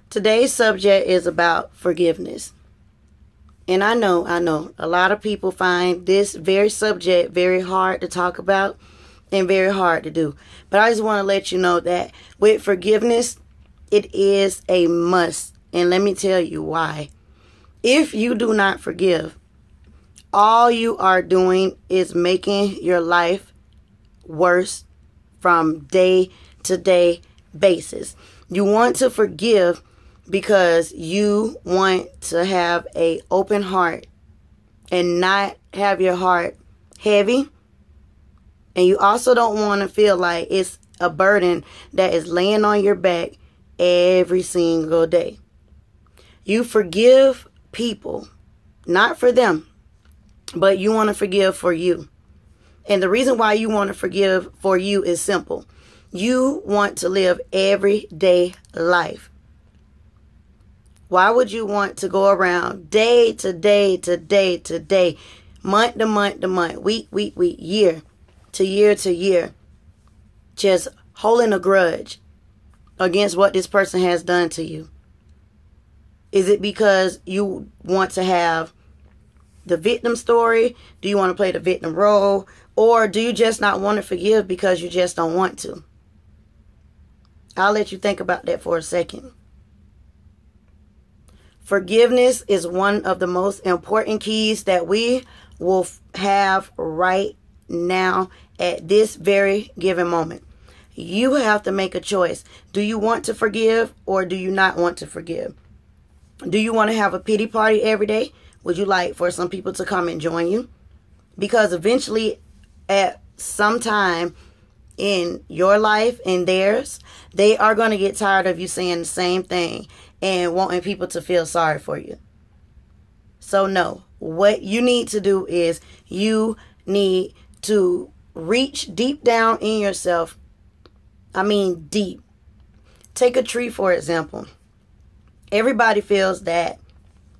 Today's subject is about forgiveness. And I know a lot of people find this very subject very hard to talk about and very hard to do. But I just want to let you know that with forgiveness, it is a must. And let me tell you why. If you do not forgive, all you are doing is making your life worse from day to day basis. You want to forgive because you want to have an open heart and not have your heart heavy. And you also don't want to feel like it's a burden that is laying on your back every single day. You forgive people, not for them, but you want to forgive for you. And the reason why you want to forgive for you is simple. You want to live everyday life. Why would you want to go around day to day to day to day, month to month to month, week, year to year to year, just holding a grudge against what this person has done to you? Is it because you want to have the victim story? Do you want to play the victim role? Or do you just not want to forgive because you just don't want to? I'll let you think about that for a second. Forgiveness is one of the most important keys that we will have right now at this very given moment. You have to make a choice. Do you want to forgive or do you not want to forgive? Do you want to have a pity party every day? Would you like for some people to come and join you? Because eventually, at some time in your life and theirs, they are going to get tired of you saying the same thing and wanting people to feel sorry for you. So no, what you need to do is you need to reach deep down in yourself. I mean deep. Take a tree, for example. Everybody feels that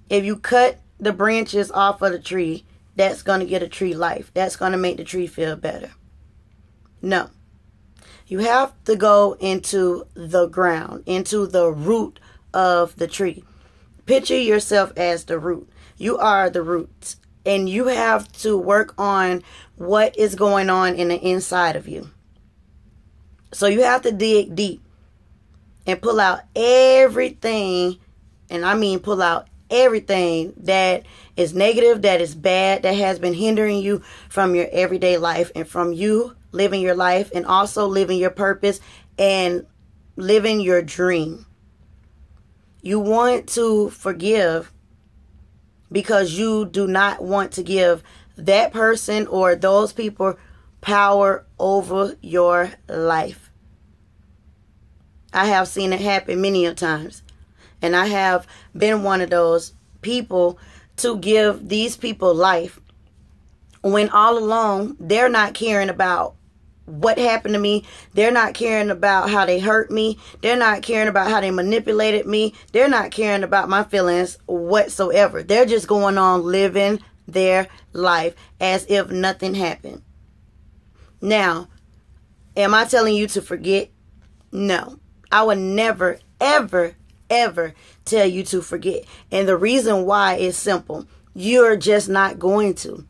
if you cut the branches off of the tree, that's going to get a tree life. That's going to make the tree feel better. No. You have to go into the ground, into the root of the tree. Picture yourself as the root. You are the roots. And you have to work on what is going on in the inside of you. So you have to dig deep and pull out everything, and I mean pull out everything that is negative, that is bad, that has been hindering you from your everyday life and from you living your life and also living your purpose and living your dream. You want to forgive because you do not want to give that person or those people power over your life. I have seen it happen many a times. And I have been one of those people to give these people life when all along they're not caring about what happened to me. They're not caring about how they hurt me. They're not caring about how they manipulated me. They're not caring about my feelings whatsoever. They're just going on living their life as if nothing happened. Now, am I telling you to forget? No. I would never, ever tell you to forget. And the reason why is simple. You're just not going to.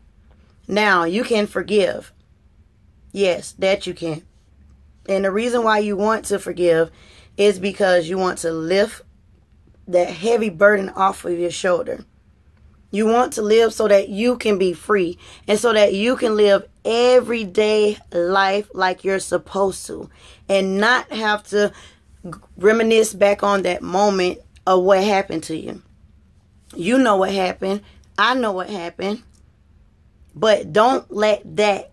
Now, you can forgive. Yes, that you can. And the reason why you want to forgive is because you want to lift that heavy burden off of your shoulder. You want to live so that you can be free and so that you can live everyday life like you're supposed to and not have to reminisce back on that moment of what happened to you. You know what happened. I know what happened. But don't let that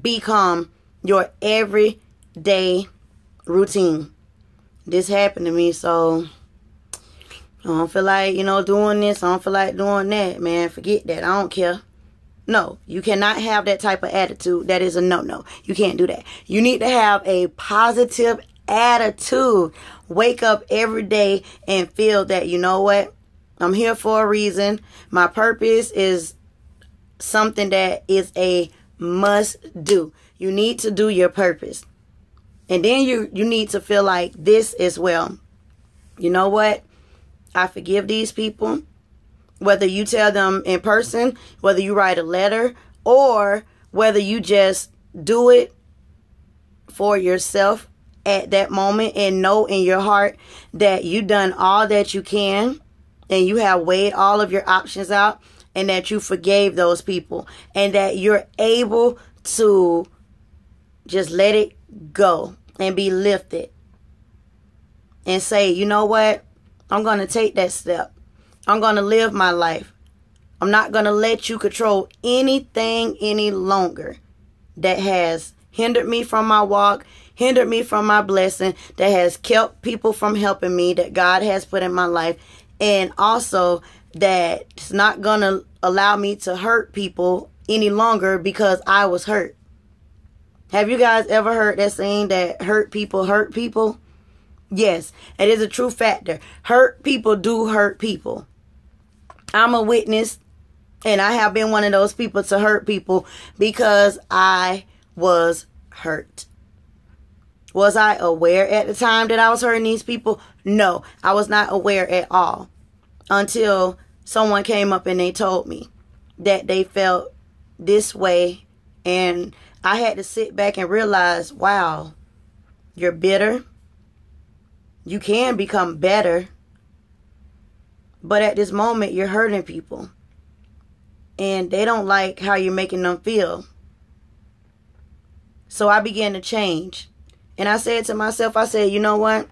become your everyday routine. This happened to me, so I don't feel like, doing this. I don't feel like doing that, man. Forget that. I don't care. No, you cannot have that type of attitude. That is a no-no. You can't do that. You need to have a positive attitude. Wake up every day and feel that, you know what? I'm here for a reason. My purpose is something that is a must do. You need to do your purpose. And then you need to feel like this as well. You know what? I forgive these people. Whether you tell them in person, whether you write a letter, or whether you just do it for yourself at that moment and know in your heart that you've done all that you can and you have weighed all of your options out and that you forgave those people and that you're able to just let it go and be lifted and say, you know what? I'm going to take that step. I'm going to live my life. I'm not going to let you control anything any longer that has hindered me from my walk, hindered me from my blessing, that has kept people from helping me, that God has put in my life, and also that it's not going to allow me to hurt people any longer because I was hurt. Have you guys ever heard that saying that hurt people hurt people? Yes, it is a true factor. Hurt people do hurt people. I'm a witness, and I have been one of those people to hurt people because I was hurt. Was I aware at the time that I was hurting these people? No, I was not aware at all until someone came up and they told me that they felt this way, and I had to sit back and realize, wow, you're bitter. You can become better. But at this moment, you're hurting people. And they don't like how you're making them feel. So I began to change. And I said to myself, I said, you know what?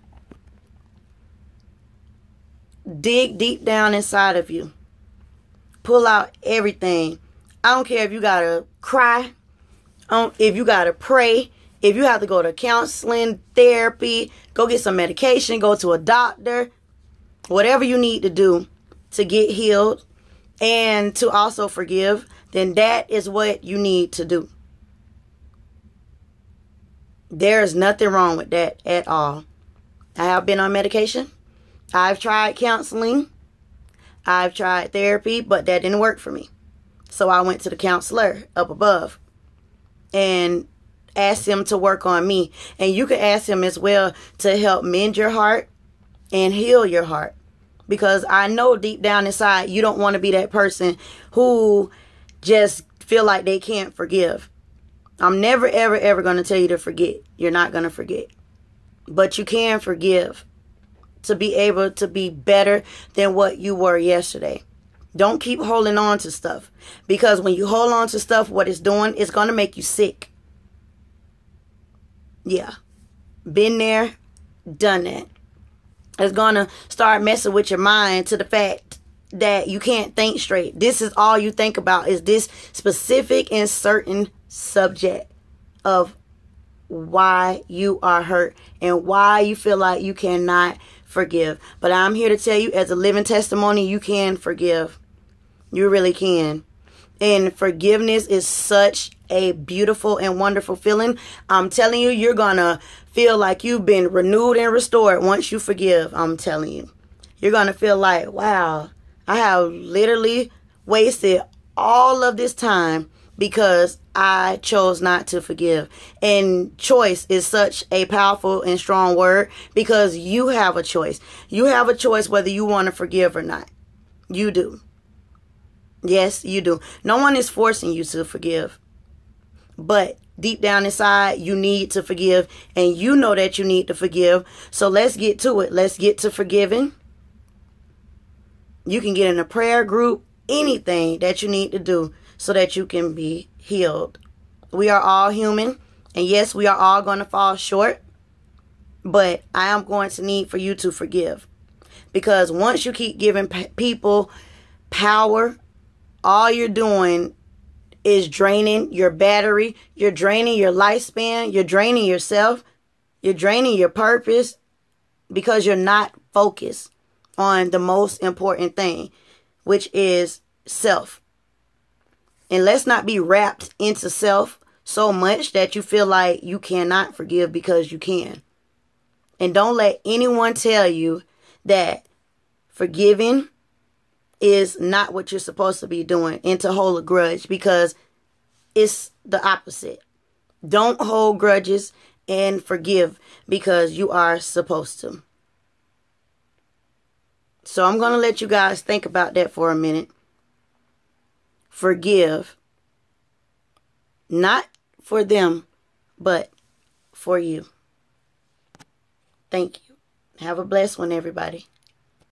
Dig deep down inside of you. Pull out everything. I don't care if you got to cry. If you got to pray. If you have to go to counseling, therapy, go get some medication, go to a doctor. Whatever you need to do to get healed and to also forgive, then that is what you need to do. There is nothing wrong with that at all. I have been on medication. I've tried counseling. I've tried therapy, but that didn't work for me. So I went to the counselor up above and asked him to work on me. And you can ask him as well to help mend your heart and heal your heart. Because I know deep down inside you don't want to be that person who just feel like they can't forgive. I'm never, ever, ever going to tell you to forget. You're not going to forget. But you can forgive to be able to be better than what you were yesterday. Don't keep holding on to stuff. Because when you hold on to stuff, what it's doing is going to make you sick. Yeah. Been there, done that. It's going to start messing with your mind to the fact that you can't think straight. This is all you think about is this specific and certain subject of why you are hurt and why you feel like you cannot forgive. But I'm here to tell you, as a living testimony, you can forgive. You really can. And forgiveness is such a beautiful and wonderful feeling. I'm telling you, you're going to feel like you've been renewed and restored once you forgive. I'm telling you. You're going to feel like, wow, I have literally wasted all of this time because I chose not to forgive. And choice is such a powerful and strong word because you have a choice. You have a choice whether you want to forgive or not. You do. Yes, you do. No one is forcing you to forgive. But deep down inside, you need to forgive. And you know that you need to forgive. So let's get to it. Let's get to forgiving. You can get in a prayer group. Anything that you need to do so that you can be healed. We are all human. And yes, we are all going to fall short. But I am going to need for you to forgive. Because once you keep giving people power, all you're doing is draining your battery. You're draining your lifespan. You're draining yourself. You're draining your purpose because you're not focused on the most important thing, which is self. And let's not be wrapped into self so much that you feel like you cannot forgive because you can. And don't let anyone tell you that forgiving is not what you're supposed to be doing and to hold a grudge, because it's the opposite. Don't hold grudges and forgive because you are supposed to. So I'm going to let you guys think about that for a minute. Forgive. Not for them, but for you. Thank you. Have a blessed one, everybody.